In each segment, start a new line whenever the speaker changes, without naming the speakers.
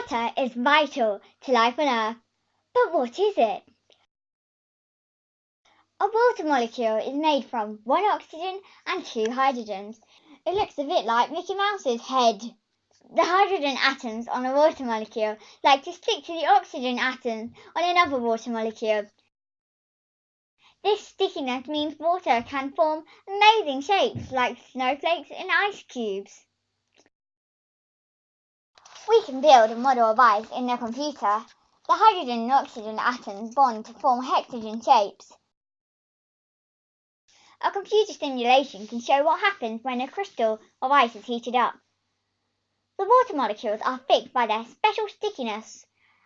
Water is vital to life on Earth. But what is it? A water molecule is made from one oxygen and two hydrogens. It looks a bit like Mickey Mouse's head. The hydrogen atoms on a water molecule like to stick to the oxygen atoms on another water molecule. This stickiness means water can form amazing shapes like snowflakes and ice cubes. We can build a model of ice in a computer. The hydrogen and oxygen atoms bond to form hexagon shapes. A computer simulation can show what happens when a crystal of ice is heated up. The water molecules are fixed by their special stickiness.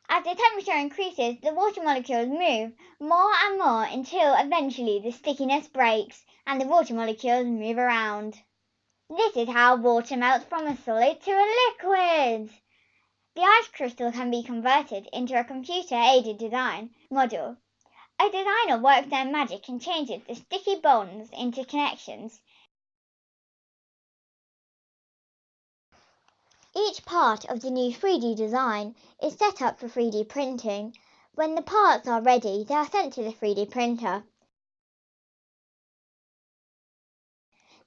As the temperature increases, the water molecules move more and more until eventually the stickiness breaks and the water molecules move around. This is how water melts from a solid to a liquid. The ice crystal can be converted into a computer-aided design model. A designer works their magic and changes the sticky bonds into connections. Each part of the new 3D design is set up for 3D printing. When the parts are ready, they are sent to the 3D printer.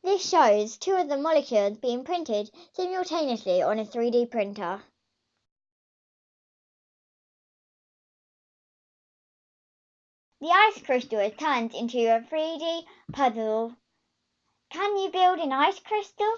This shows two of the molecules being printed simultaneously on a 3D printer. The ice crystal is turned into a 3D puzzle. Can you build an ice crystal?